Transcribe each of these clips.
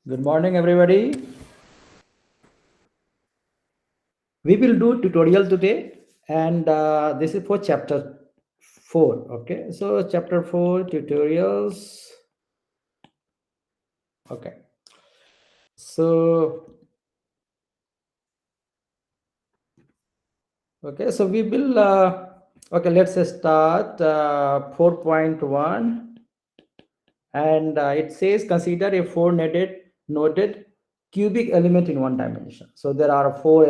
Good morning, everybody. We will do tutorial today, and this is for chapter 4. Okay, so chapter 4 tutorials. Okay, so so we will. Okay, let's start 4.1, and it says consider a noded cubic element in one dimension. So there are four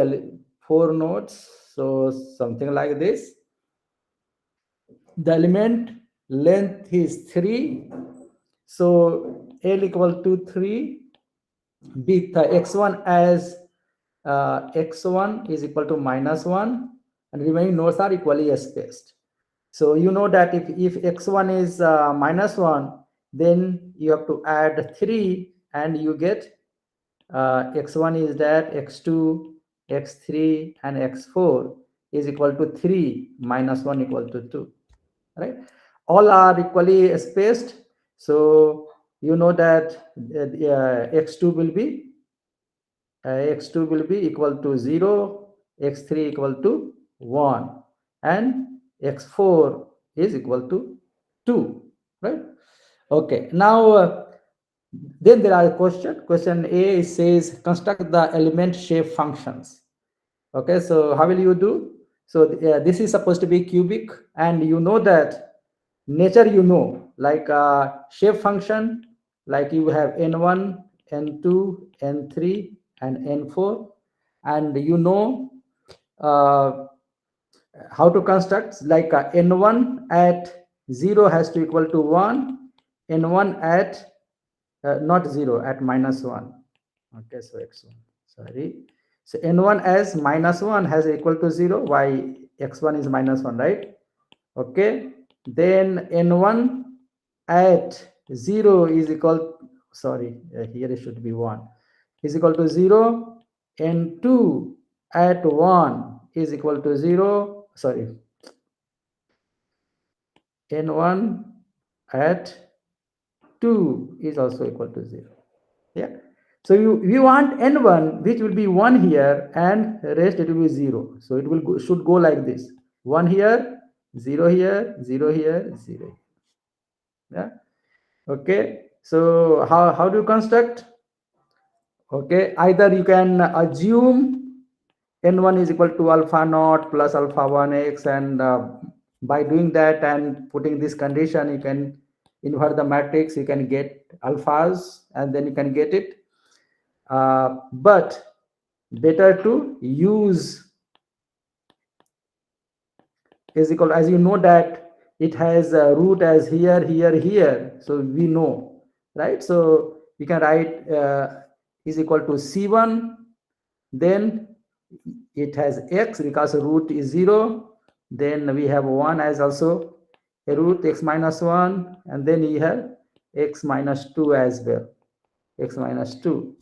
nodes. So something like this. The element length is 3, so L equal to 3, be the x1 as x1 is equal to -1, and remaining nodes are equally spaced. So you know that if x1 is -1, then you have to add 3 and you get x1 is that x2, x3 and x4 is equal to 3 minus 1 equal to 2. Right, all are equally spaced, so you know that x2 will be equal to 0, x3 equal to 1, and x4 is equal to 2. Right, okay. Now then there are question A says construct the element shape functions. Okay, so how will you do? So this is supposed to be cubic, and you know that nature, like shape function, like you have n1, n2, n3 and n4, and how to construct, like n1 at 0 has to equal to 1, n1 at not 0, at -1. Okay, so x1, sorry, so n1 as -1 has equal to 0, why x1 is -1, right? Okay, then n1 at 0 is equal, sorry, here it should be 1, is equal to 0, n2 at 1 is equal to 0, sorry, n1 at 2 is also equal to 0. Yeah, so you want n1 which will be 1 here, and rest it will be 0, so it will should go like this: 1 here, 0 here, 0 here, 0. Yeah, okay. So how do you construct? Okay, either you can assume n1 is equal to alpha naught plus alpha 1x, and by doing that and putting this condition, you can invert the matrix, you can get alphas, and then you can get it. But better to use is equal, as you know that it has a root as here, here, so we know, right? So we can write is equal to c1, then it has x because root is 0, then we have 1 as also a root, x minus 1, and then you have x minus 2 as well, x minus 2,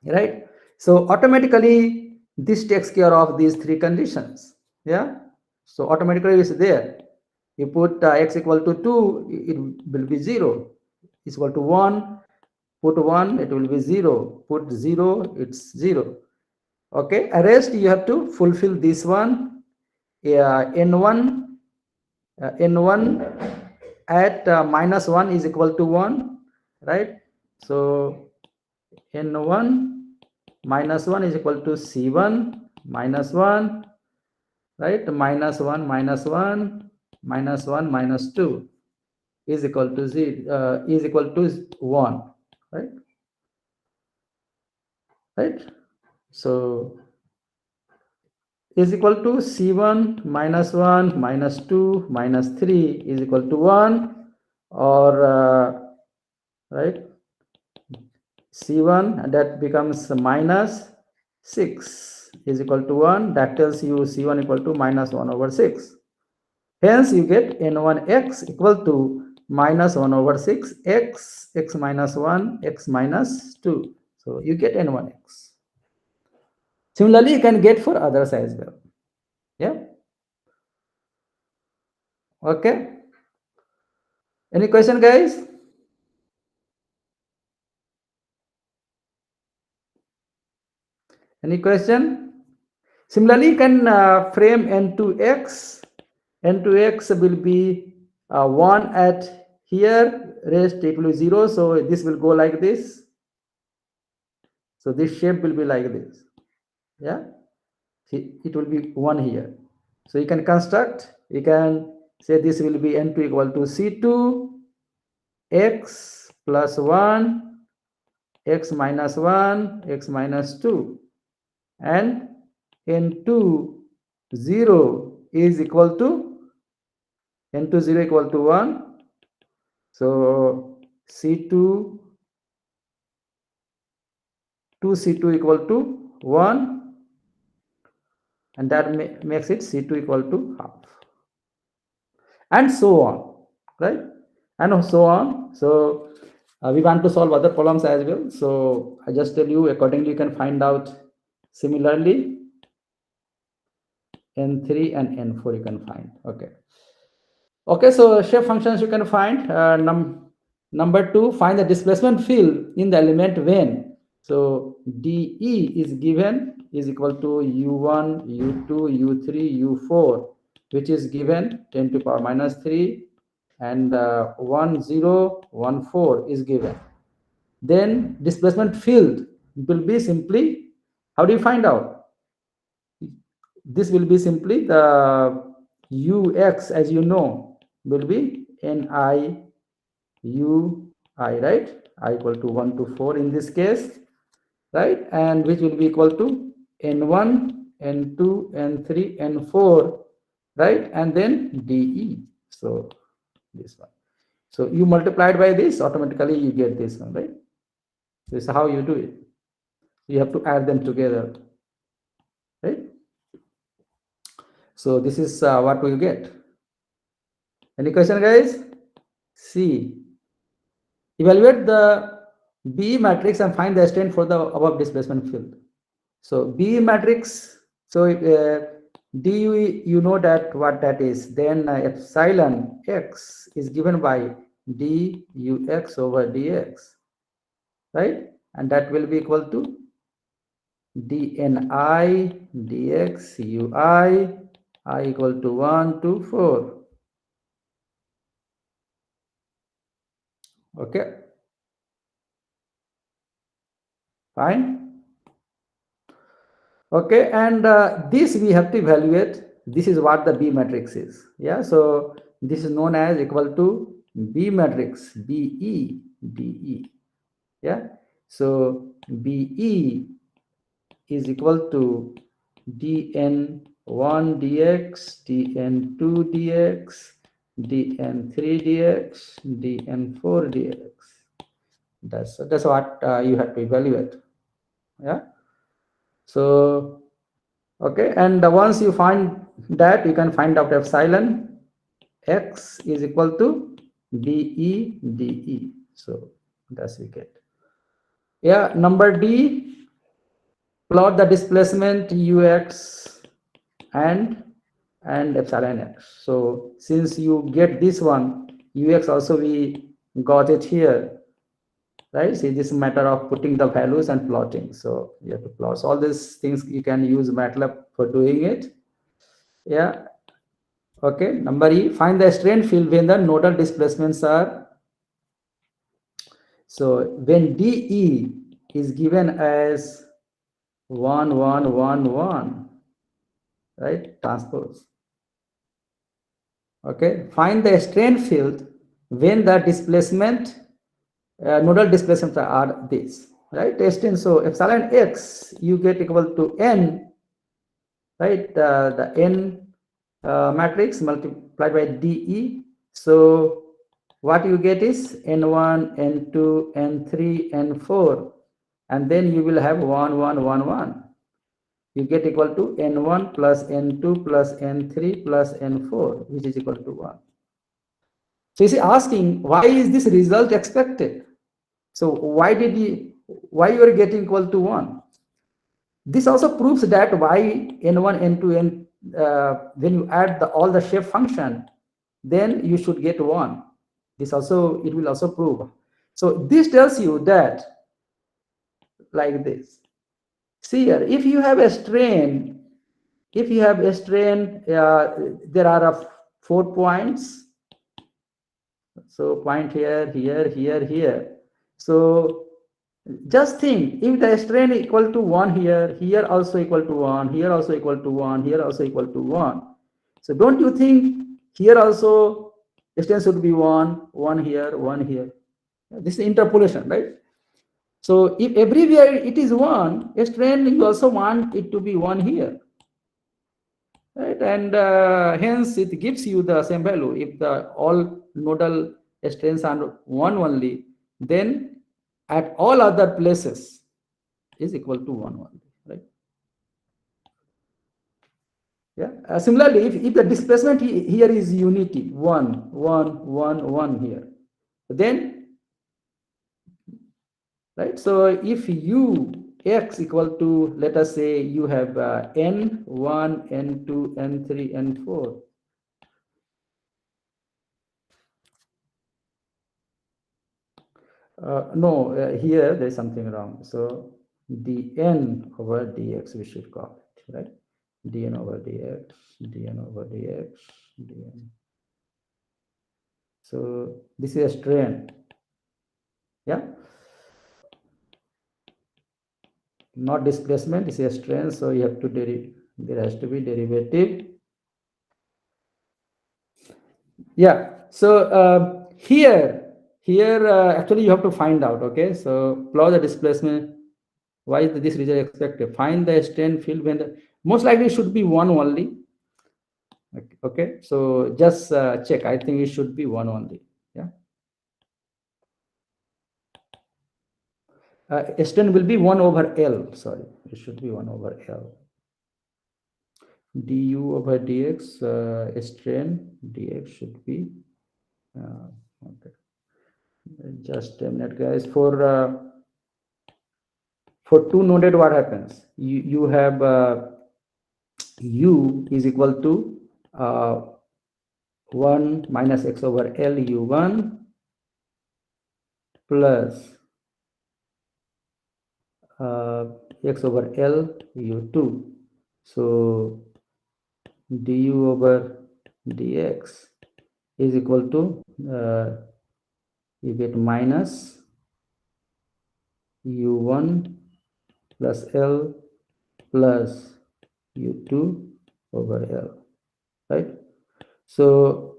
right? So automatically this takes care of these three conditions. Yeah, so automatically it's there. You put x equal to 2, it will be 0, is equal to 1, put 1, it will be 0, put 0, it's 0. Okay, rest you have to fulfill this one. n1 at -1 is equal to 1, right? So n1 -1 is equal to c1 -1, right? -1 -1 -1 -2 is equal to 0, is equal to 1, right? Right, so is equal to c1 -1 -2 -3 is equal to 1, or right, c1 that becomes -6 is equal to 1, that tells you c1 equal to -1/6. Hence you get n1x equal to -1/6 x minus 1 x minus 2, so you get n1x. Similarly you can get for others as well. Yeah, okay. Any question, guys? Any question? Similarly, you can frame n2x. N2x will be 1 at here, rest it will be 0. So this will go like this. So this shape will be like this. Yeah, it will be 1 here. So you can construct, you can say this will be n2 equal to c2 x plus 1 x minus 1 x minus 2, and n2 0 is equal to n2 0 equal to 1. So c2 2c2 equal to 1, and that makes it c2 equal to half, and so on, right? And so on. So we want to solve other problems as well. So I just tell you accordingly you can find out. Similarly, n3 and n4 you can find. Okay, so shape functions you can find. Number 2, find the displacement field in the element when. So dE is given is equal to u1, u2, u3, u4, which is given 10 to power minus 3, and 1 0 1 4 is given. Then displacement field will be simply, how do you find out? This will be simply the ux, as you know, will be ni ui, right? I equal to 1 to 4 in this case, right? And which will be equal to n1, n2, n3, n4, right? And then de. So this one. So you multiplied by this, automatically you get this one, right? This is how you do it. You have to add them together, right? So this is what we get. Any question, guys? C. Evaluate the B matrix and find the strength for the above displacement field. So B matrix, so du, you know that what that is. Then epsilon x is given by dux over dx, right? And that will be equal to dni dx ui I equal to 1 to 4. Okay, fine. Okay, and this we have to evaluate. This is what the B matrix is. Yeah, so this is known as equal to B matrix, BE, DE. Yeah, so BE is equal to dn1 dx, dn2 dx, dn3 dx, dn4 dx. That's what you have to evaluate. Yeah. So okay, and once you find that, you can find out epsilon x is equal to de de. So that's we get. Yeah, number D, plot the displacement ux and epsilon x. So since you get this one, ux also we got it here, right? See, this is a matter of putting the values and plotting. So you have to plot. So all these things you can use MATLAB for doing it. Yeah. Okay. Number E, find the strain field when the nodal displacements are. So when DE is given as 1 1 1 1, right? Transpose. Okay. Find the strain field when the displacement nodal displacements are this, right? Strain. So epsilon x you get equal to n, right? The n matrix multiplied by DE. So what you get is n1, n2, n3, n4, and then you will have 1 1 1 1. You get equal to n1 plus n2 plus n3 plus n4, which is equal to 1. So you see, asking why is this result expected? So why you are getting equal to 1? This also proves that why n1, n2, n when you add all the shape function, then you should get 1. This also, it will also prove. So this tells you that like this. See here, if you have a strain, there are 4 points. So point here, here, here, here. So just think, if the strain equal to 1 here, here also equal to 1, here also equal to 1, here also equal to 1. So don't you think here also strain should be 1, 1 here, 1 here? This is interpolation, right? So if everywhere it is 1, a strain you also want it to be 1 here. Right? And hence it gives you the same value. If the all nodal strains are 1 only, then at all other places is equal to 1 only, right? Yeah. Similarly, if the displacement here is unity, 1, 1, 1, 1 here, then, right? So if u x equal to, let us say you have n1, n2, n3, n4. No, here there's something wrong. So dn over dx we should call it, right? dn over dx, dn over dx, dn. So this is a strain. Yeah. Not displacement, this is a strain. So you have to there has to be derivative. Yeah. So here actually you have to find out. Okay. So plot the displacement. Why is this result expected? Find the strain field when the most likely should be 1 only. Okay, so just check. I think it should be 1 only. Yeah. Strain will be 1 over L. Sorry, it should be 1 over L. Du over dx, strain dx should be. Okay. Just a minute, guys. For 2 noded, what happens? You have u is equal to 1 minus x over L u1 plus x over L u2. So du over dx is equal to you get minus u1 plus L plus u2 over L, right? So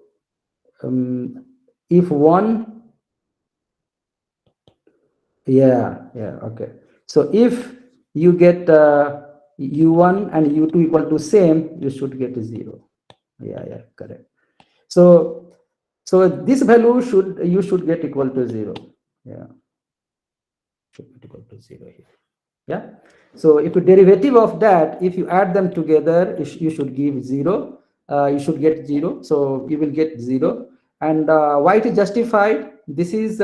if 1, okay. So if you get u1 and u2 equal to same, you should get 0. Yeah, correct. So this value you should get equal to 0. Yeah, should get equal to 0 here. Yeah. So if the derivative of that, if you add them together, you should give 0. You should get 0. So you will get 0. And why it is justified? This is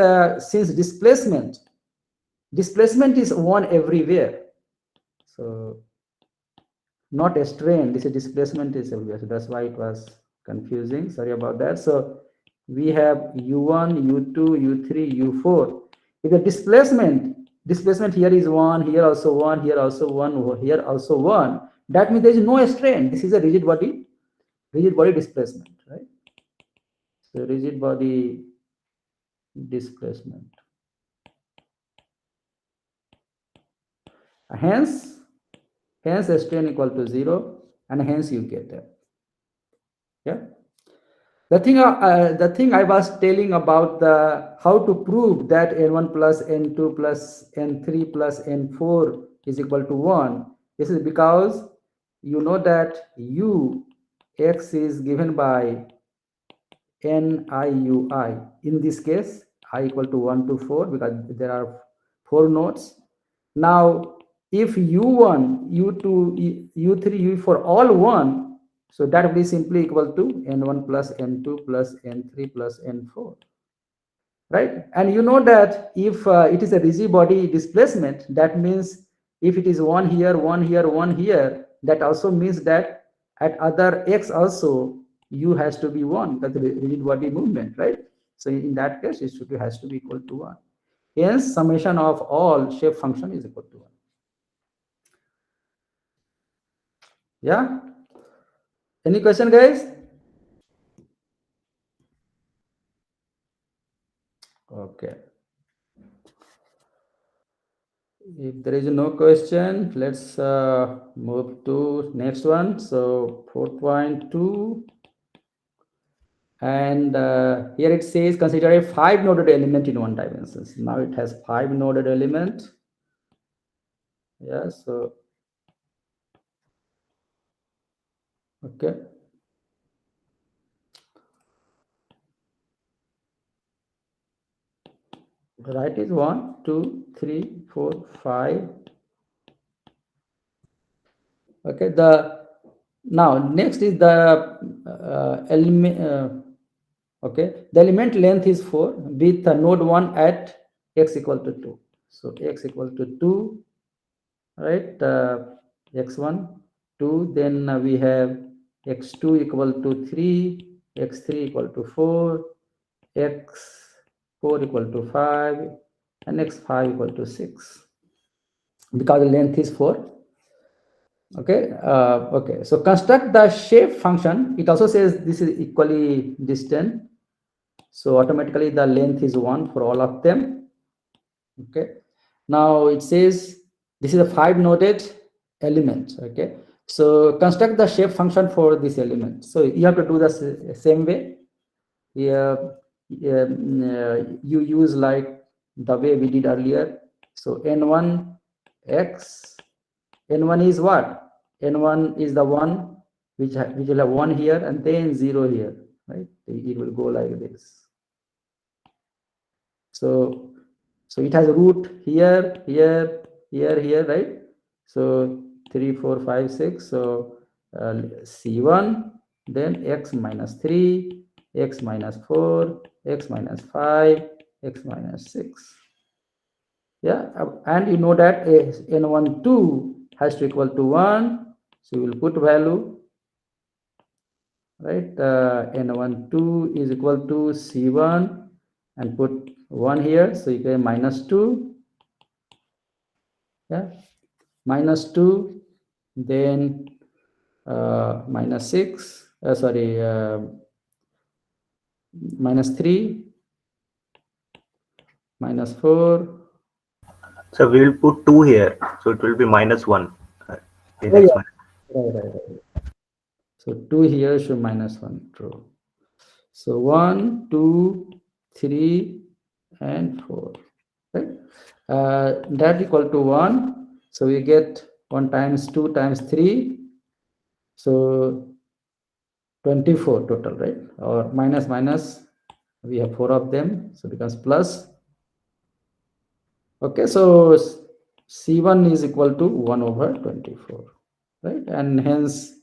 since displacement is 1 everywhere. So not a strain, this is displacement is everywhere. So that's why it was confusing. Sorry about that. So we have u1, u2, u3, u4. If the displacement here is 1, here also 1, here also 1, here also 1, that means there is no strain. This is a rigid body displacement, right? So rigid body displacement. Hence a strain equal to 0, and hence you get that. Yeah. The thing I was telling about how to prove that n1 plus n2 plus n3 plus n4 is equal to 1. This is because you know that u x is given by niui. In this case, I equal to 1 to 4 because there are 4 nodes. Now, if u1, u2, u3, u4 all 1, so that will be simply equal to n1 plus n2 plus n3 plus n4, right? And you know that if it is a rigid body displacement, that means if it is 1 here, 1 here, 1 here, that also means that at other x also u has to be 1, that's the rigid body movement, right? So in that case, it has to be equal to 1. Hence, summation of all shape function is equal to 1. Yeah. Any question, guys? Okay. If there is no question, let's move to next one. So 4.2. And here it says consider a 5-noded element in one dimension. Now it has 5-noded element. Yeah, so okay. Right is 1, 2, 3, 4, 5. Okay, the now next is the element. Okay, the element length is 4 with node 1 at x equal to 2. So x equal to 2, right? X1, 2. Then we have x2 equal to 3, x3 equal to 4, x4 equal to 5, and x5 equal to 6. Because the length is 4. Okay. Okay. So construct the shape function. It also says this is equally distant. So automatically the length is 1 for all of them. Okay. Now it says this is a 5-noded element. Okay. So construct the shape function for this element. So you have to do the same way. Yeah, you use like the way we did earlier. So n1 x, n1 is what? N1 is the one which will have 1 here and then 0 here, right? It will go like this. So it has a root here, here, here, here, right? So 3, 4, 5, 6. So c1, then x minus 3, x minus 4, x minus 5, x minus 6. Yeah, and you know that n1 2 has to equal to 1. So we will put value, right? N1 2 is equal to c1 and put 1 here. So you get minus 2. Yeah, minus 2, then minus 6, sorry, minus 3, minus 4. So we will put 2 here. So it will be -1 in Oh, x yeah. minus. Right. So 2 here, so minus 1, true. So 1, 2, 3, and 4. Right? That equal to 1. So we get 1 times 2 times 3. So 24 total, right? Or minus minus, we have 4 of them. So it becomes plus. Okay, so C1 is equal to 1 over 24, right? And hence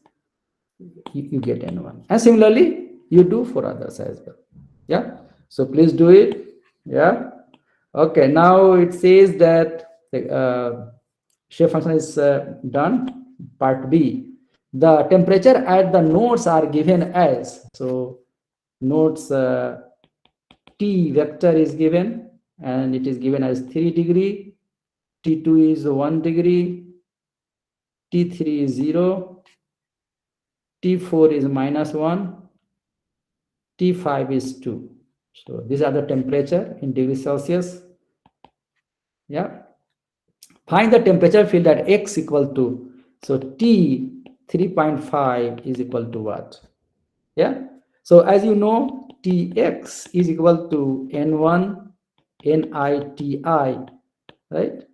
you get N1. And similarly, you do for others as well. Yeah. So please do it. Yeah. Okay. Now it says that the shape function is done. Part B. The temperature at the nodes are given as, so nodes T vector is given and it is given as 3 degree, T2 is 1 degree, T3 is 0, T4 is -1, T5 is 2. So these are the temperature in degrees Celsius. Yeah. Find the temperature field at x equal to, so T 3.5 is equal to what? Yeah. So as you know, Tx is equal to N1 NITI, right?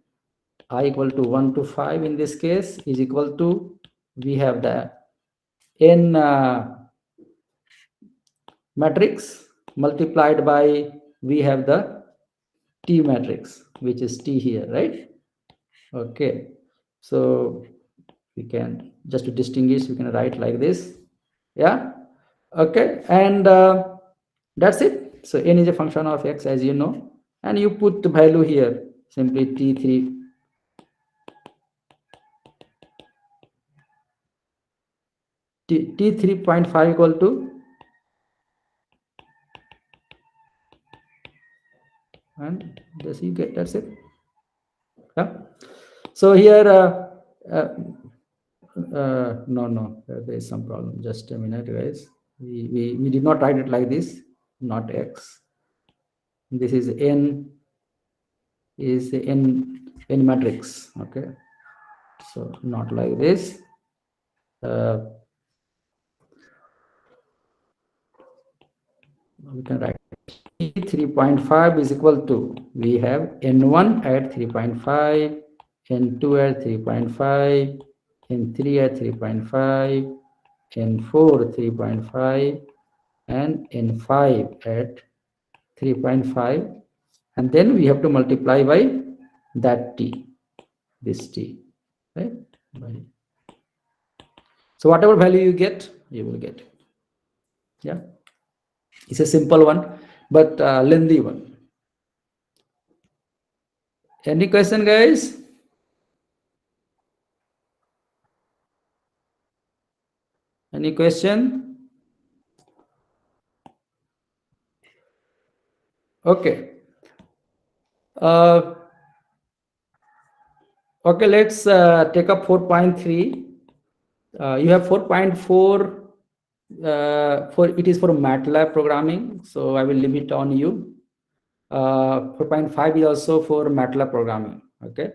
I equal to 1 to 5 in this case is equal to, we have the N matrix multiplied by, we have the T matrix, which is T here, right? Okay. So we can, just to distinguish, we can write like this. Yeah. Okay. And that's it. So n is a function of x, as you know, and you put the value here, simply T3. T 3.5 equal to, and this you get, that's it. Yeah. So here No, there is some problem. Just a minute, guys. We did not write it like this, not x. This is n, is n matrix. Okay, so not like this. We can write 3.5 is equal to, we have n1 at 3.5, n2 at 3.5, n3 at 3.5, n4 3.5, and n5 at 3.5, and then we have to multiply by that t, this t, right? So whatever value you get, you will get. Yeah, it's a simple one, but lengthy one. Any question, guys? Any question? Okay. Okay, let's take up 4.3. You have 4.4 for it is for MATLAB programming, so I will leave it on you. 4.5 is also for MATLAB programming. Okay.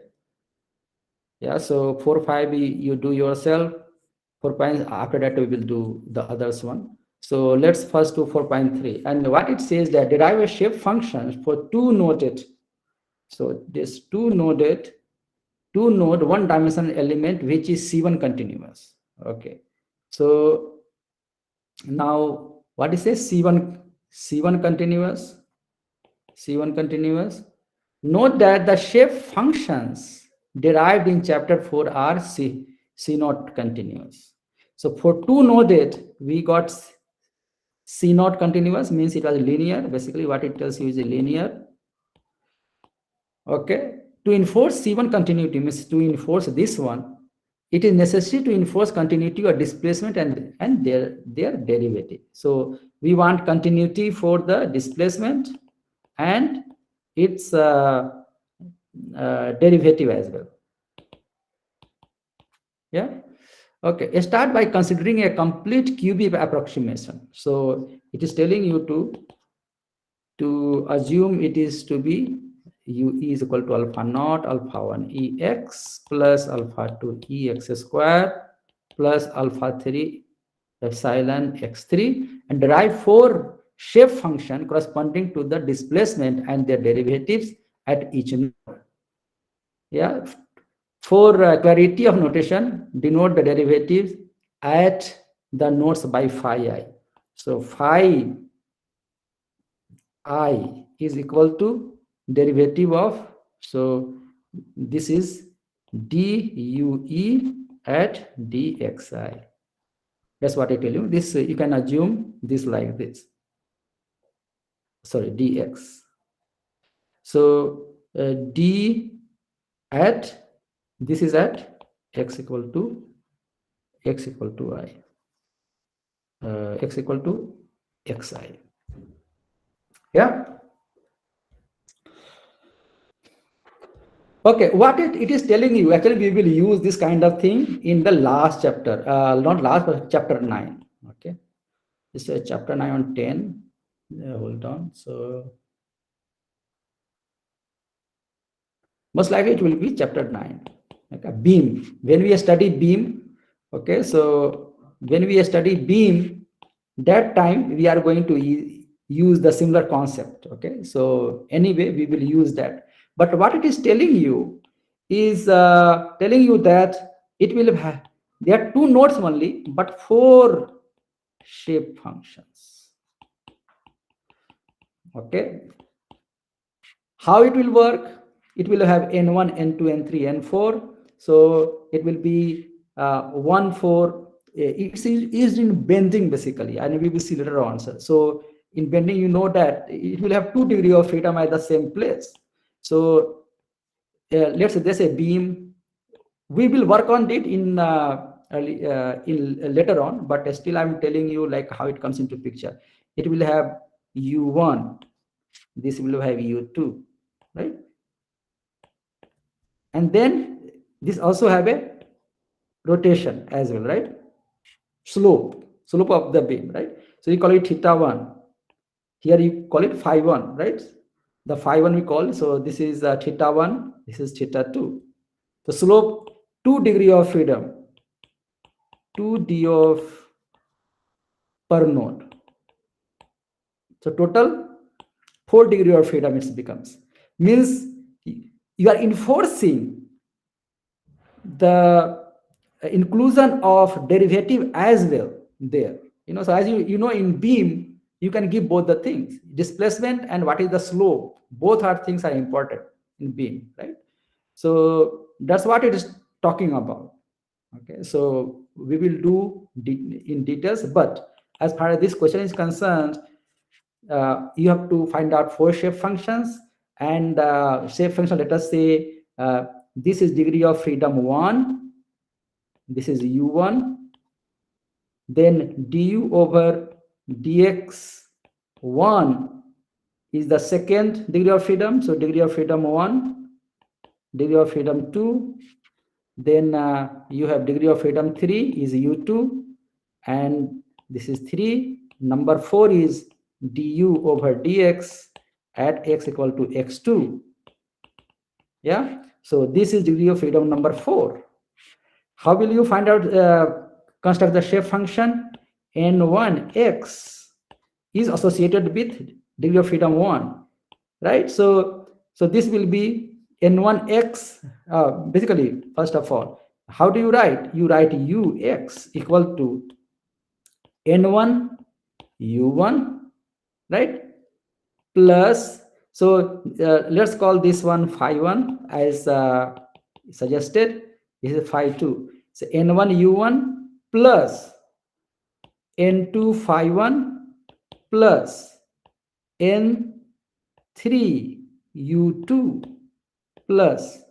Yeah, so 4.5 you do yourself. 4. After that we will do the others one. So let's first do 4.3, and what it says that derive a shape function for two noded. So this two node one dimensional element which is C1 continuous. Okay, so now what is a C1 continuous? C1 continuous. Note that the shape functions derived in chapter 4 are C0 continuous. So for two noded, we got C0 continuous, means it was linear. Basically what it tells you is a linear. Okay, to enforce C1 continuity, means to enforce this one, it is necessary to enforce continuity or displacement and their derivative. So we want continuity for the displacement and its derivative as well. Yeah. Okay, start by considering a complete cubic approximation. So it is telling you to assume it is to be u is equal to alpha naught alpha 1 ex plus alpha 2 ex square plus alpha 3 epsilon x3, and derive 4 shape function corresponding to the displacement and their derivatives at each node. Yeah, for clarity of notation, denote the derivatives at the nodes by phi I. So phi I is equal to derivative of, so this is due at dxi. That's what I tell you. This you can assume this like this. Sorry, dx. So d at, this is at x equal to I, x equal to xi. Yeah. Okay, what it is telling you, actually we will use this kind of thing in the last chapter, not last, but chapter 9. Okay, this is chapter 9 on 10. Hold on. So most likely it will be chapter 9. Okay, beam. When we study beam, okay, so when we study beam, that time we are going to use the similar concept. Okay, so anyway we will use that, but what it is telling you is telling you that it will have, there are two nodes only but 4 shape functions. Okay, how it will work? It will have n1 n2 n3 n4, so it will be 1 4. It's is in bending basically, and we will see later on. So in bending, you know that it will have 2 degrees of freedom at the same place. So let's say there's a beam. We will work on it in later on, but still I'm telling you like how it comes into picture. It will have u1, this will have u2, right? And then this also have a rotation as well, right? Slope of the beam, right? So you call it theta 1. Here you call it phi 1, right? The phi 1 we call, so this is theta 1, this is theta 2. The slope 2 degree of freedom, 2 d of per node. So total 4 degree of freedom it becomes. Means you are enforcing the inclusion of derivative as well there. So as you know, in beam you can give both the things, displacement and what is the slope. Both are things are important in beam, right? So that's what it is talking about. Okay, so we will do in details, but as far as this question is concerned, you have to find out 4 shape functions, and shape function, let us say this is degree of freedom 1, this is u1, then du over dx1 is the second degree of freedom, so degree of freedom 1, degree of freedom 2, then you have degree of freedom 3 is u2, and this is 3. Number 4 is du over dx at x equal to x2. Yeah, so this is degree of freedom number 4. How will you find out, construct the shape function? N1x is associated with degree of freedom 1, right? So this will be N1x. Basically, first of all, how do you write? You write ux equal to N1 u1, right? Plus, so let's call this one phi 1 as suggested. This is phi 2. So N1 u1 plus N2 phi 1 plus N3 u2 plus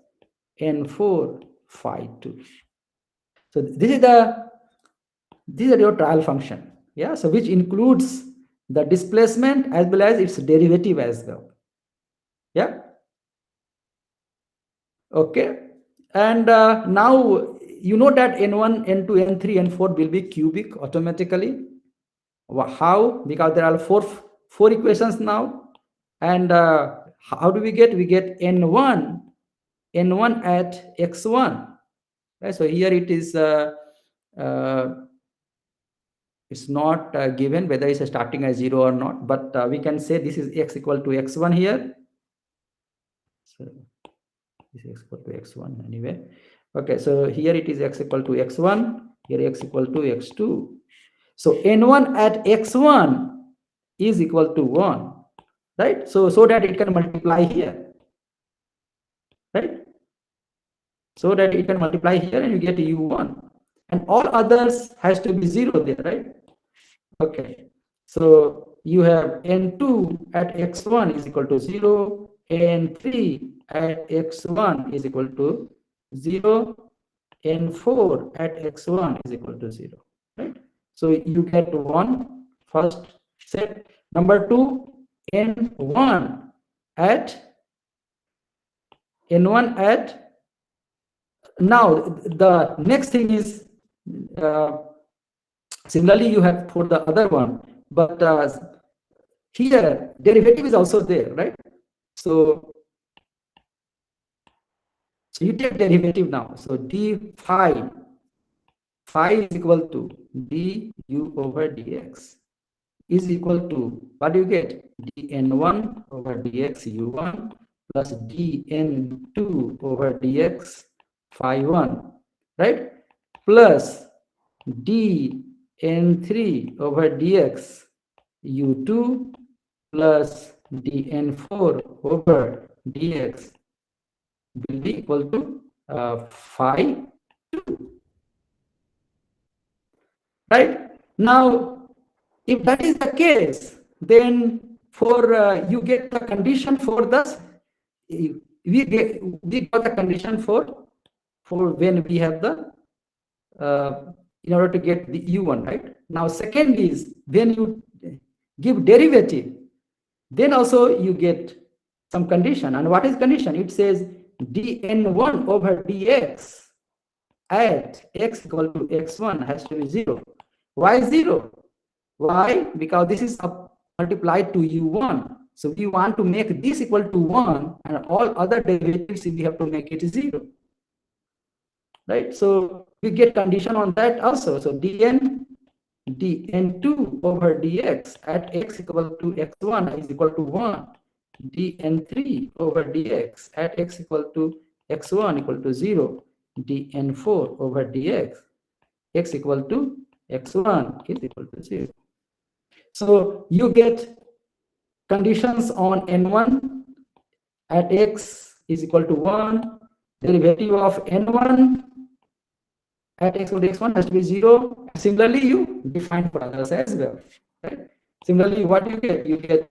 N4 phi 2. So this is your trial function. Yeah, so which includes the displacement as well as its derivative as well. Yeah. Okay. And now you know that N1, N2, N3, N4 will be cubic automatically. How? Because there are four equations now. And how do we get? We get N1 at x1. Right? So here it is. It's not given whether it's starting at 0 or not, but we can say this is x equal to x1 here. So this is x equal to x1 anyway. Okay, so here it is x equal to x1, here x equal to x2. So n1 at x1 is equal to 1, right? So that it can multiply here, right? So that it can multiply here and you get u1, and all others has to be 0 there, right? Okay, so you have n2 at x1 is equal to 0, n3 at x1 is equal to 0, n4 at x1 is equal to 0, right? So you get 1 first set. Number 2, n1 at now the next thing is similarly you have for the other one, but here derivative is also there, right? So you take derivative now. So d phi is equal to du over dx is equal to, what do you get? dn1 over dx u1 plus dn2 over dx phi 1, right? Plus dn3 over dx u2 plus dn4 over dx will be equal to phi 2, right? Now if that is the case, then for you get the condition for this, we got the condition for when we have the in order to get the u1, right? Now second is when you give derivative, then also you get some condition. And what is condition? It says dn1 over dx at x equal to x1 has to be 0. Why 0? Why? Because this is multiplied to u1. So we want to make this equal to 1, and all other derivatives we have to make it 0. Right? So we get condition on that also. So dn2 over dx at x equal to x1 is equal to 1. dn3 over dx at x equal to x1 equal to 0. dn4 over dx x equal to x1 is equal to 0. So you get conditions on n1 at x is equal to 1. Derivative of n1 at x equal to x1 has to be 0. Similarly, you define for others as well. Right? Similarly, what you get? You get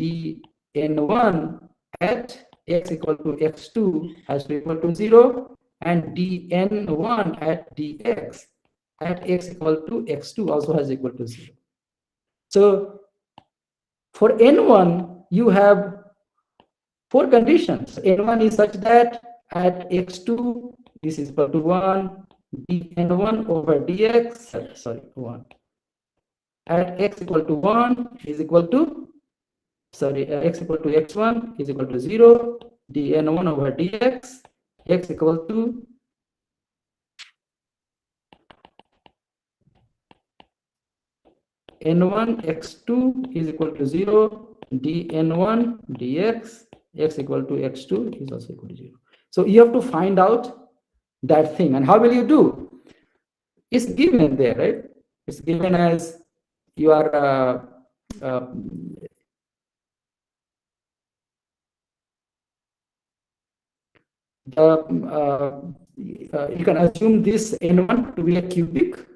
dn1 at x equal to x2 has to be equal to 0, and dn1 at dx at x equal to x2 also has equal to 0. So for n1, you have 4 conditions. N1 is such that at x2 this is equal to 1, dn1 over dx, sorry, 1. At x equal to 1 is equal to, x equal to x1 is equal to 0, dn1 over dx, x equal to n1 x2 is equal to 0, dn1 dx, x equal to x2 is also equal to 0. So you have to find out that thing. And how will you do? It's given there, right? It's given as you are you can assume this n1 to be a cubic,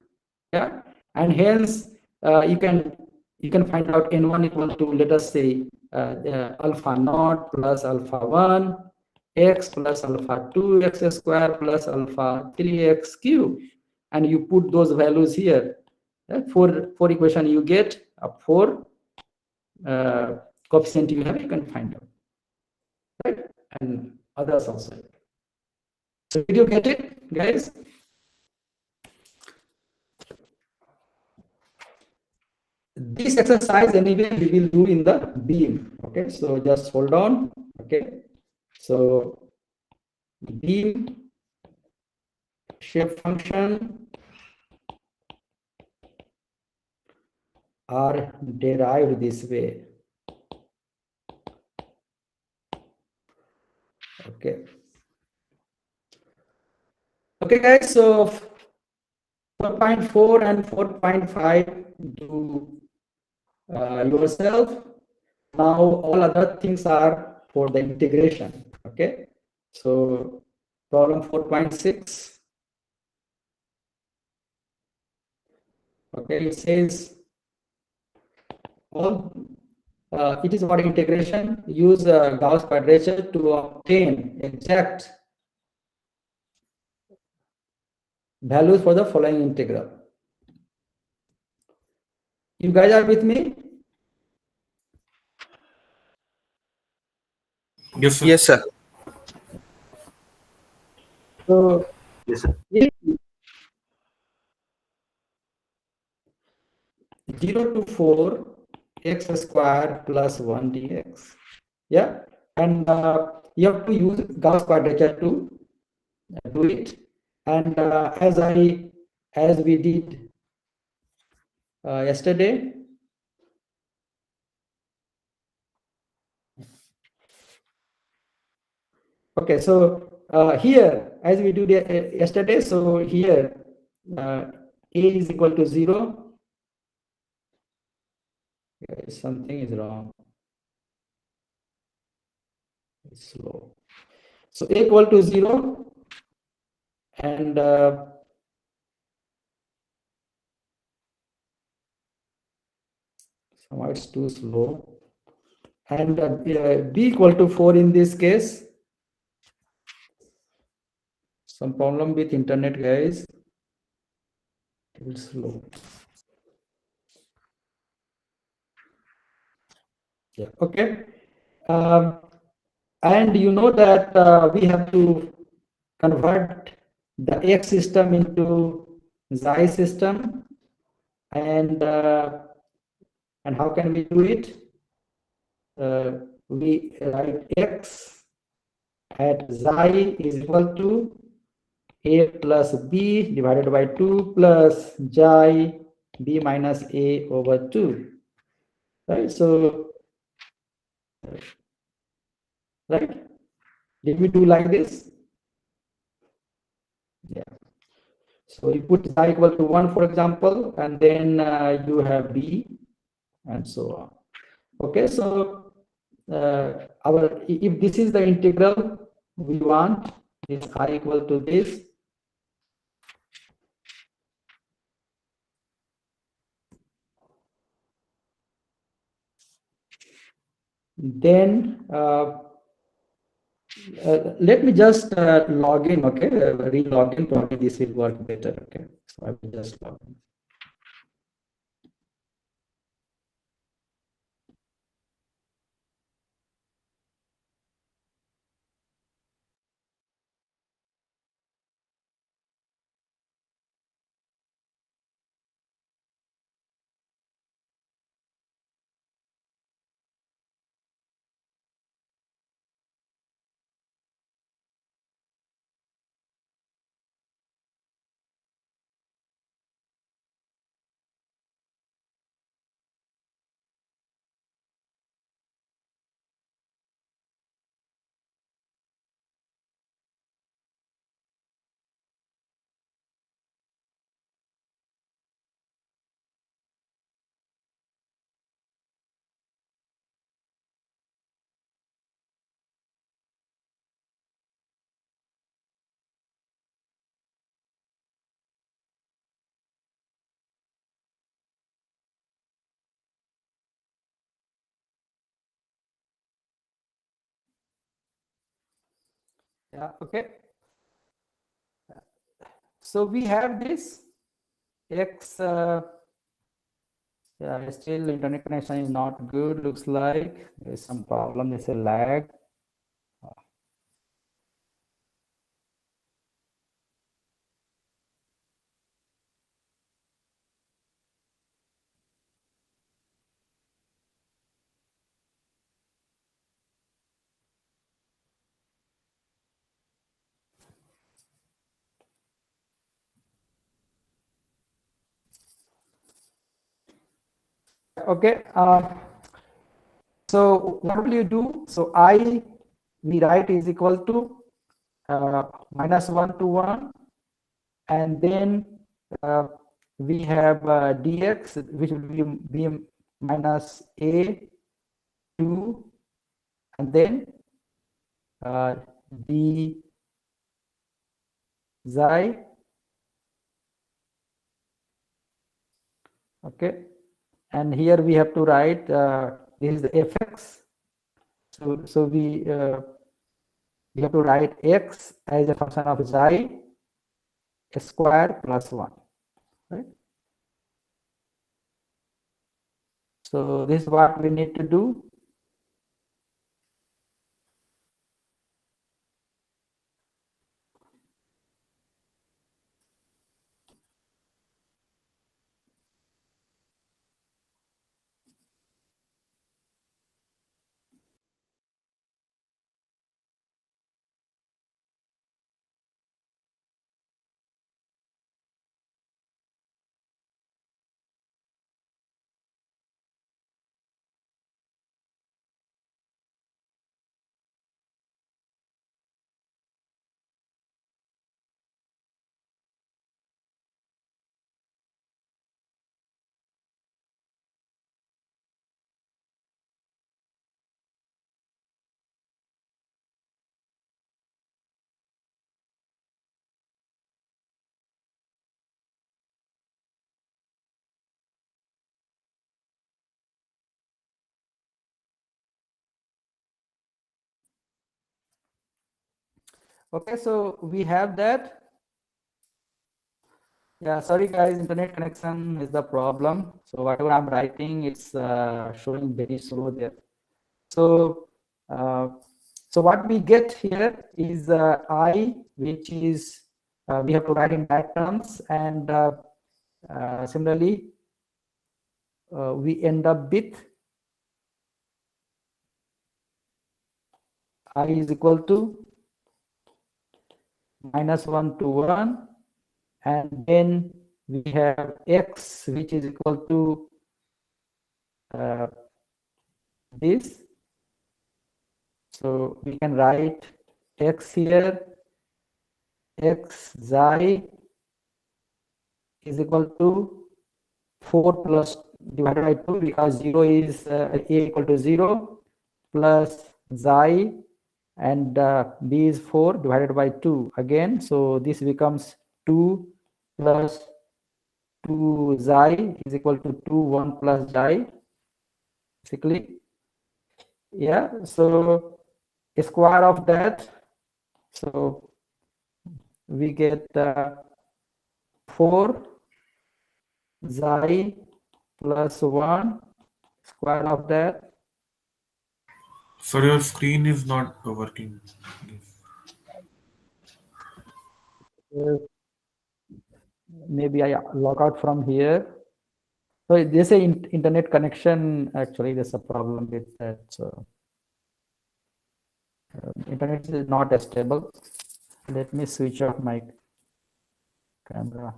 yeah, and hence you can find out n1 equal to, let us say, alpha naught plus alpha 1 x plus alpha 2 x square plus alpha 3x cube, and you put those values here. For equation you get a 4 coefficient you have, you can find out, right? And others also. So did you get it, guys? This exercise anyway we will do in the beam. Okay, so just hold on. Okay, so beam shape function are derived this way. Okay. Okay, guys. So 4.4 and 4.5 do yourself. Now all other things are for the integration. Okay, so problem 4.6. Okay, it says all it is about integration. Use Gauss quadrature to obtain exact values for the following integral. You guys are with me? Yes, sir. Yes, sir. So Yes, sir. if 0 to 4 x square plus 1 dx, yeah, and you have to use Gauss quadrature to do it. And as we did yesterday, okay, so here as we did yesterday, so here a is equal to 0. Something is wrong. It's slow. So a equal to 0, and somehow it's too slow. And b equal to 4 in this case. Some problem with internet, guys. It's slow. Yeah. Okay. And you know that we have to convert the X system into Xi system, and how can we do it? We write X at Xi is equal to A plus B divided by 2 plus Xi B minus A over 2, right? So, right? Did we do like this? Yeah. So you put Xi equal to 1, for example, and then you have B and so on. Okay, so if this is the integral we want, is I equal to this, then let me just log in, okay, re-log in, probably this will work better, okay. So I will just log in. Yeah, okay. So we have this X, yeah, still internet connection is not good, looks like there's some problem, there's a lag. Okay, so what will you do? So I, we write is equal to minus 1 to 1, and then we have dx, which will be minus a 2, and then d xi, okay, and here we have to write this is the fx. So we have to write x as a function of xi square plus 1, right? So this is what we need to do. Okay, so we have that. Yeah, sorry guys, internet connection is the problem. So whatever I'm writing, it's showing very slow there. So so what we get here is I, which is we have to write in that terms, and similarly we end up with I is equal to -1 to 1, and then we have x which is equal to this. So we can write x here, x xi is equal to 4 plus divided by 2, because 0 is a equal to 0, plus xi, and b is 4 divided by 2 again. So this becomes 2 plus 2 xi is equal to 2 1 plus xi, basically. Yeah, so a square of that, so we get 4 xi plus 1 square of that. So your screen is not working. Maybe I log out from here. So there's a internet connection. Actually, there's a problem with that. So internet is not stable. Let me switch off my camera.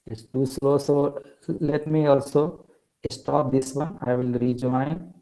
It's too slow. So let me also stop this one. I will rejoin.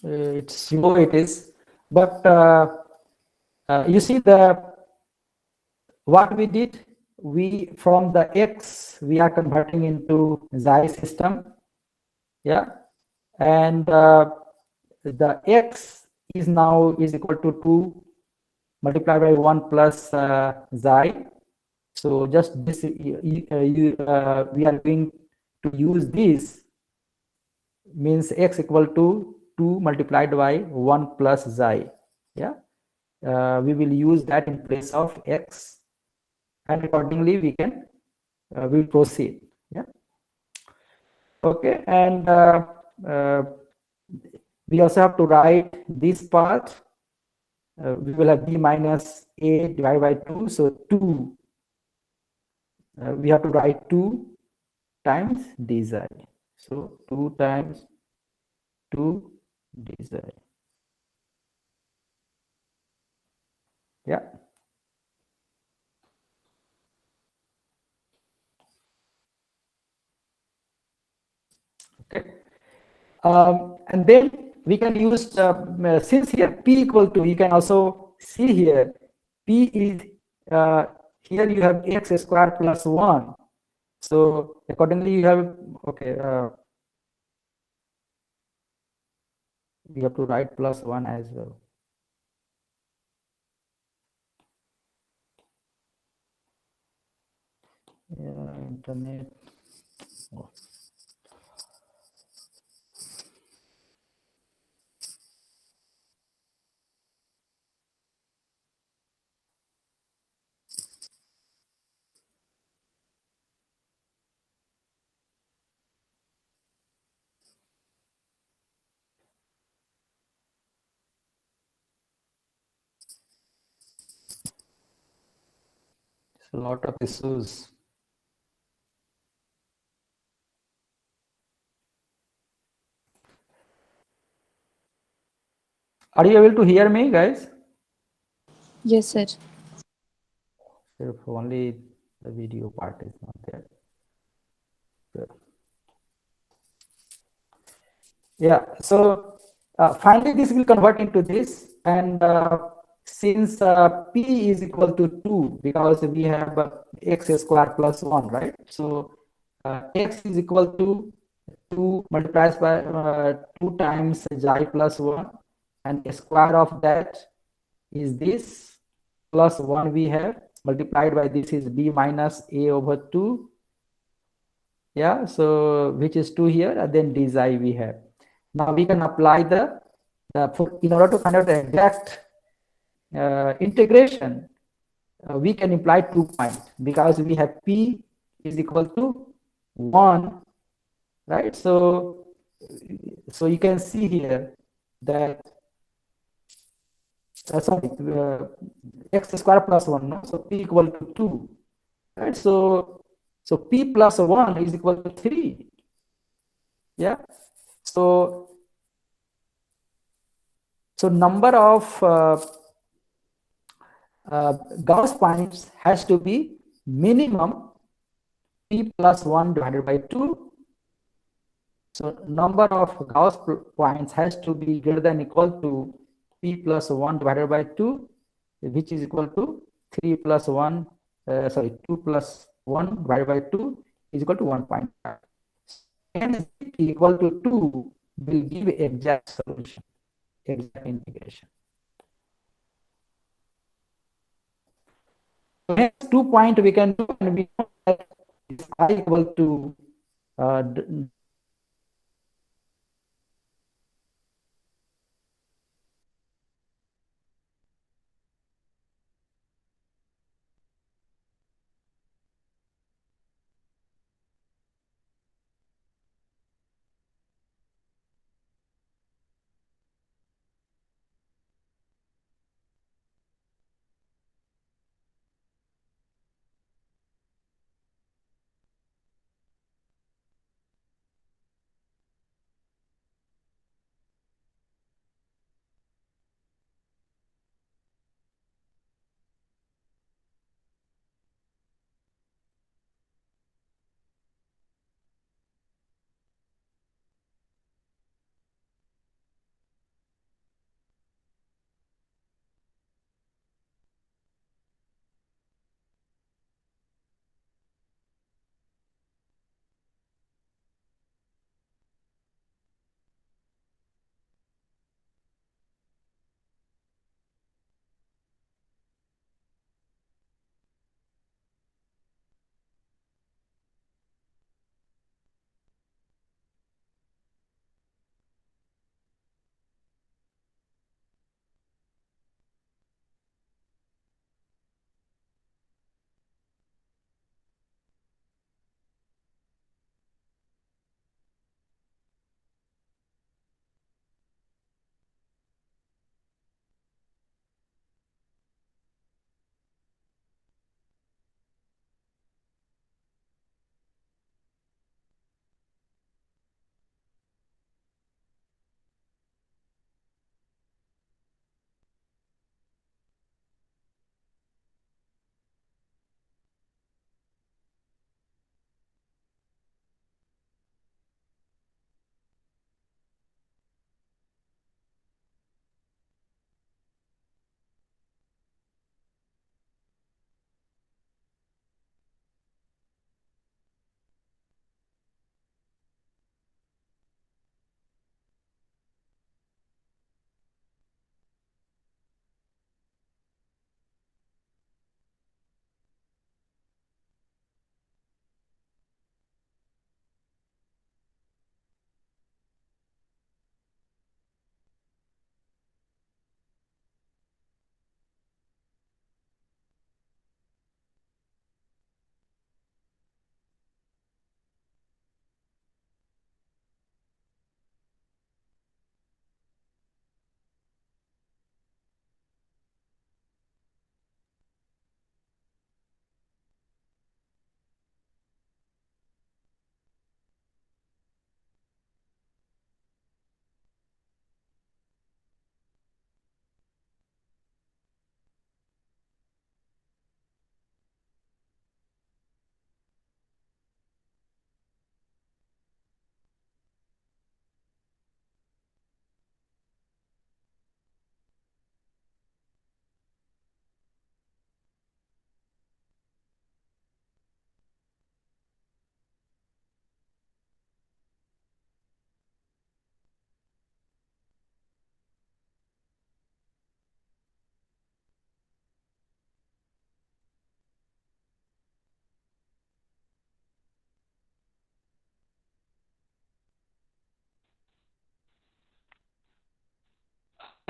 It's slow, it is, but you see what we did. We, from the x, we are converting into xi system. Yeah, and the x is now is equal to 2 multiplied by 1 plus xi. So just this, we are going to use this, means x equal to 2 multiplied by 1 plus xi. Yeah, we will use that in place of x, and accordingly we can we'll proceed. Yeah, okay, and we also have to write this part. We will have b minus a divided by 2, so 2, we have to write 2 times dxi. So 2 times 2 dxi. Yeah. Okay. And then we can use, since here p equal to, you can also see here, p is, here you have x square plus 1. So accordingly you have, okay, we have to write plus 1 as well. Yeah, internet. Oh. a lot of issues. Are you able to hear me, guys? Yes, sir. If only the video part is not there. Good. Yeah, so finally this will convert into this, and since p is equal to 2, because we have x square plus 1, right? So x is equal to 2 multiplied by 2 times xi plus 1, and the square of that is this plus 1 we have, multiplied by this is b minus a over 2. Yeah, so which is 2 here, and then d xi we have. Now we can apply in order to find out the exact integration, we can imply 2 points, because we have p is equal to 1, right? So you can see here that sorry, x square plus 1, no? So p equal to 2, right? So p plus 1 is equal to 3. Yeah, so number of Gauss points has to be minimum p plus 1 divided by 2. So number of Gauss points has to be greater than equal to p plus 1 divided by 2, which is equal to 3 plus 1, 2 plus 1 divided by 2 is equal to 1.5. And p equal to 2 will give exact solution, exact integration. So next 2 point we can do, and we know that is I equal to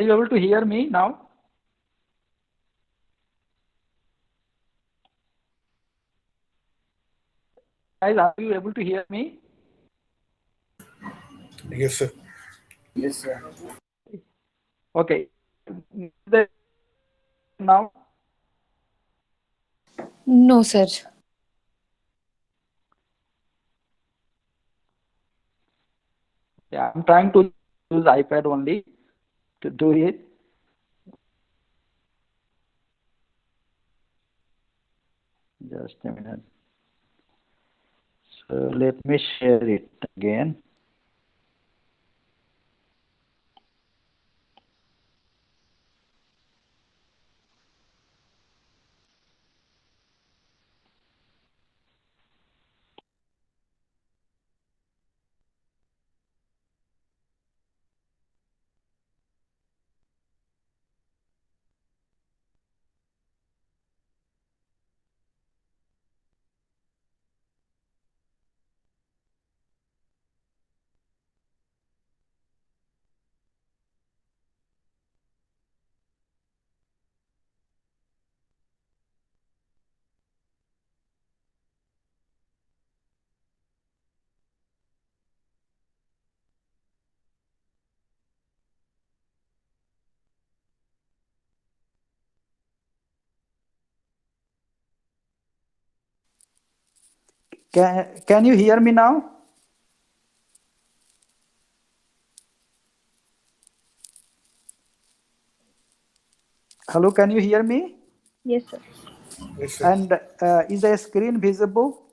you able to hear me now? Guys, are you able to hear me? Yes, sir. Yes, sir. Okay. Now, No, sir. yeah, I'm trying to use iPad only to do it. Just a minute. So let me share it again. Can you hear me now? Hello, can you hear me? Yes, sir. Yes, sir. And is the screen visible?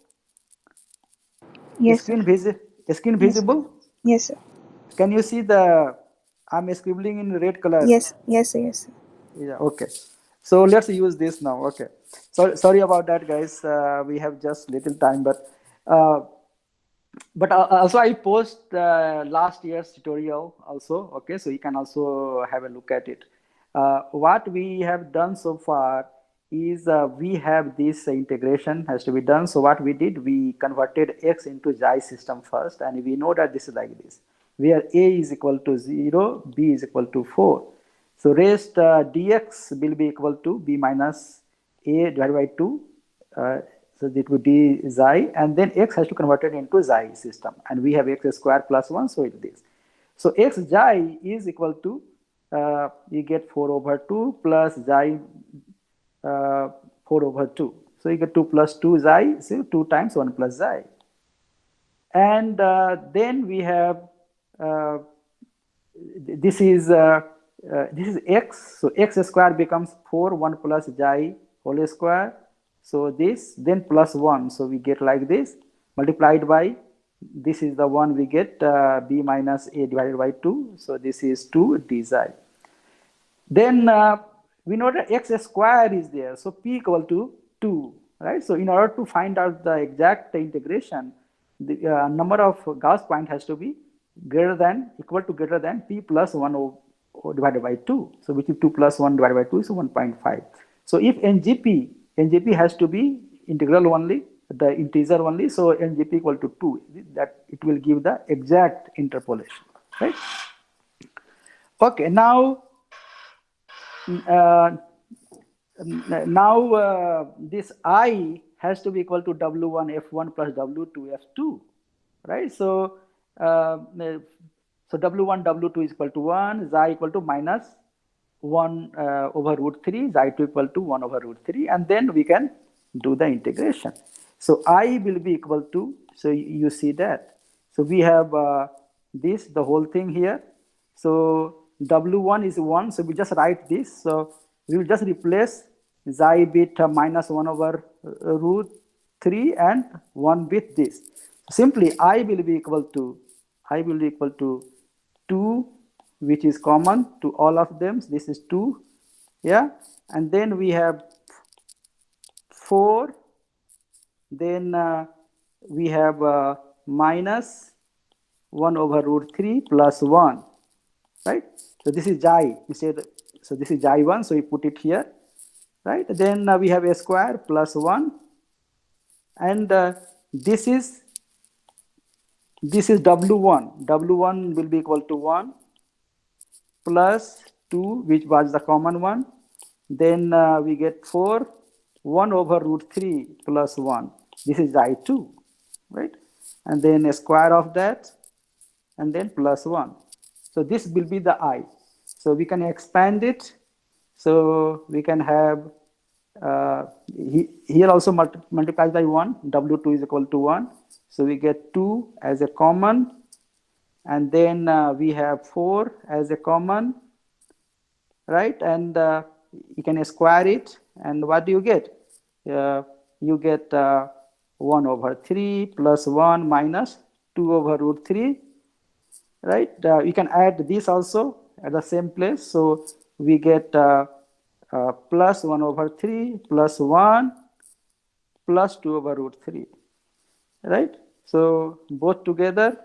Yes, sir. Screen Yes. visible? Yes, sir. Can you see the, I'm scribbling in red color. Yes. Yes, sir. Yes, sir. Yeah, okay. So let's use this now. Okay. Sorry about that, guys. We have just little time, uh, but also I post last year's tutorial also. Okay, so you can also have a look at it. What we have done so far is we have this integration has to be done. So what we did, we converted x into xi system first, and we know that this is like this, where a is equal to 0, b is equal to 4. So rest dx will be equal to b minus a divided by 2. So it would be xi, and then x has to convert it into xi system, and we have x square plus 1, so it is. So x xi is equal to, you get 4 over 2 plus xi 4 over 2. So you get 2 plus 2 xi, so 2 times 1 plus xi. And then we have, uh, this is x, so x square becomes 4, 1 plus xi whole square. So this, then plus 1, so we get like this, multiplied by, this is the one we get, b minus a divided by 2, so this is 2 d xi. Then we know that x square is there, so p equal to 2, right? So in order to find out the exact integration, the number of Gauss point has to be greater than, equal to greater than p plus 1 divided by 2. So which is 2 plus 1 divided by 2 is 1.5. So if NGP has to be integral only, the integer only, so NGP equal to 2, that it will give the exact interpolation, right? Okay, now uh, this I has to be equal to W1 F1 plus W2 F2, right? So so W1 W2 is equal to 1, xi equal to minus 1 over root 3, xi2 equal to 1 over root 3, and then we can do the integration. So I will be equal to, so you see that. So we have this, the whole thing here. So W1 is 1, so we just write this. So we will just replace xi bit minus 1 over root 3 and 1 with this. Simply I will be equal to, 2, which is common to all of them. This is 2, yeah. And then we have 4, then we have minus 1 over root 3 plus 1, right? So this is xi instead, so this is xi1, so we put it here, right? Then we have a square plus 1, and this is w1 will be equal to 1 plus 2, which was the common one. Then we get 4, 1 over root 3 plus 1. This is I2, right? And then a square of that, and then plus 1. So this will be the I. So we can expand it. So we can have, here also multiplies by 1, W2 is equal to 1. So we get 2 as a common, and then we have 4 as a common, right? And you can square it, and what do you get? You get 1 over 3 plus 1 minus 2 over root 3, right? You can add this also at the same place. So we get plus 1 over 3 plus 1 plus 2 over root 3, right? So both together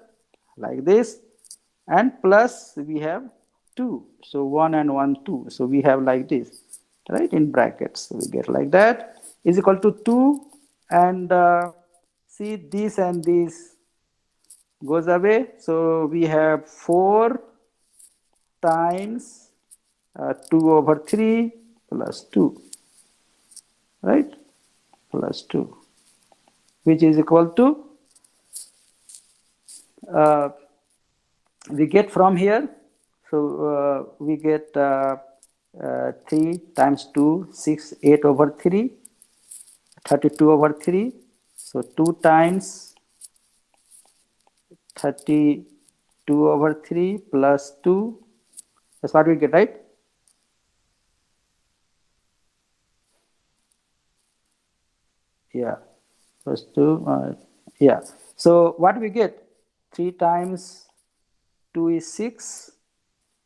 like this, and plus we have 2. So 1 and 1, 2. So we have like this, right, in brackets. So we get like that is equal to 2, and see this and this goes away. So we have 4 times 2 over 3 plus 2, right, plus 2, which is equal to, we get from here, so we get 3 times 2, 6, 8 over 3, 32 over 3. So 2 times 32 over 3 plus 2. That's what we get, right? Yeah, plus 2. Yeah. So what we get? 3 times 2 is 6.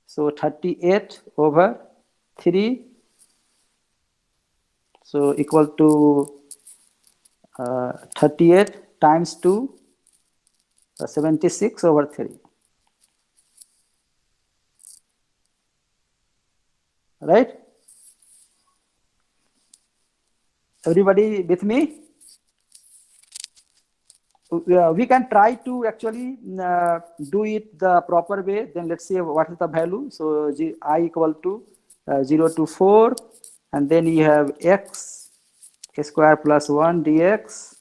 So 38 over 3. So equal to 38 times 2, 76 over 3. Right? Everybody with me? We can try to actually do it the proper way. Then let's see what is the value. So I equal to 0 to 4, and then you have x square plus 1 dx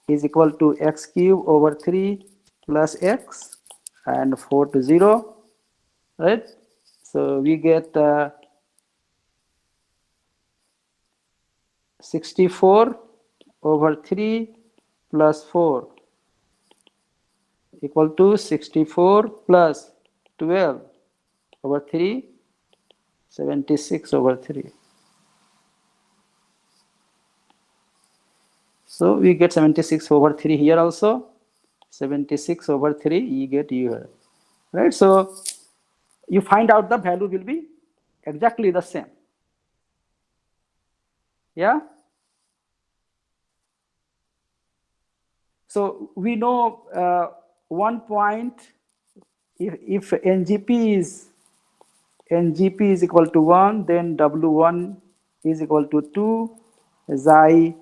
is equal to x cube over 3 plus x, and 4 to 0, right? So we get 64 over 3 plus 4 equal to 64 plus 12 over 3, 76 over 3. So we get 76 over 3 here also. 76 over 3 you get here, right? So you find out the value will be exactly the same. Yeah. So we know one point, if NGP is equal to 1, then W1 is equal to 2, xi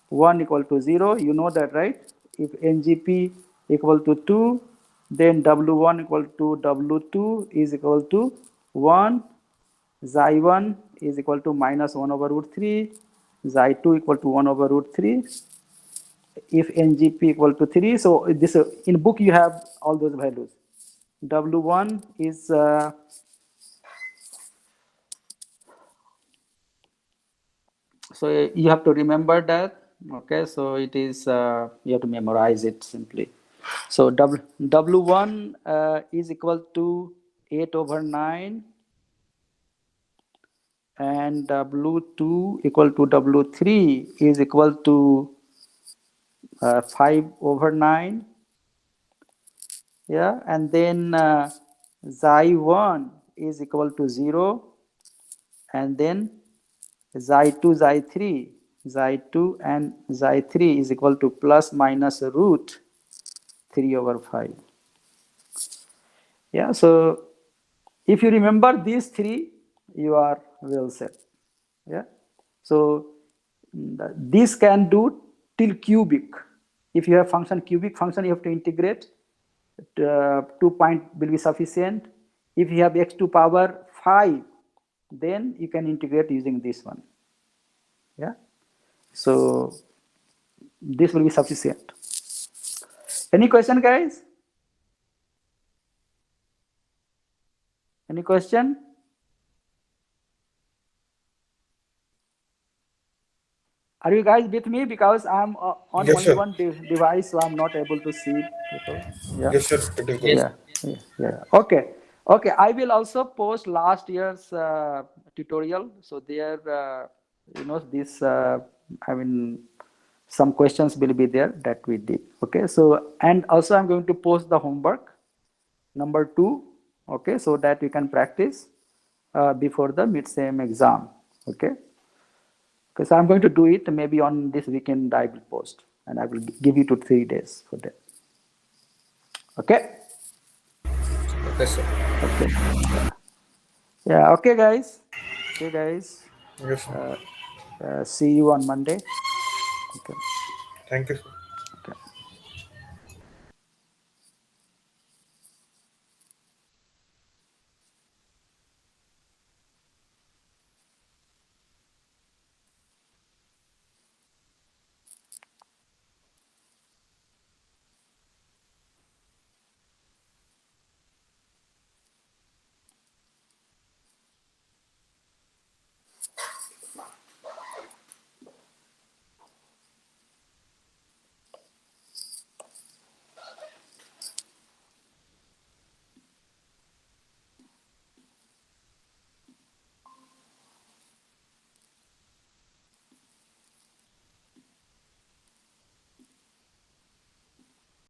1 equal to 0. You know that, right? If NGP equal to 2, then W1 equal to W2 is equal to 1, xi 1 is equal to minus 1 over root 3, xi 2 equal to 1 over root 3. If NGP equal to 3, so this in book you have all those values. W1 is so you have to remember that. Okay, so it is you have to memorize it simply. So W1 is equal to 8 over 9, and W2 equal to W3 is equal to 5 over 9. Yeah, and then xi1 is equal to 0, and then xi2, xi2 and xi3 is equal to plus minus root 3 over 5. Yeah, so if you remember these three, you are well set. Yeah, so this can do till cubic. If you have function cubic function, you have to integrate. 2 point will be sufficient. If you have x to power 5, then you can integrate using this one. Yeah. So this will be sufficient. Any question, guys? Any question? Are you guys with me? Because I'm on Yes, only sir. one device, so I'm not able to see people. Yeah. Yes, sir. It is good. Yeah. Okay. Okay. I will also post last year's tutorial. So there, this, some questions will be there that we did. Okay. So, and also I'm going to post the homework number 2. Okay. So that you can practice before the mid-sem exam. Okay. Because I'm going to do it maybe on this weekend. I will post and I will give you 3 days for that. Okay. Yes, sir. Okay. Yeah. Okay, guys. Okay, guys. Yes, sir. See you on Monday. Okay. Thank you, sir.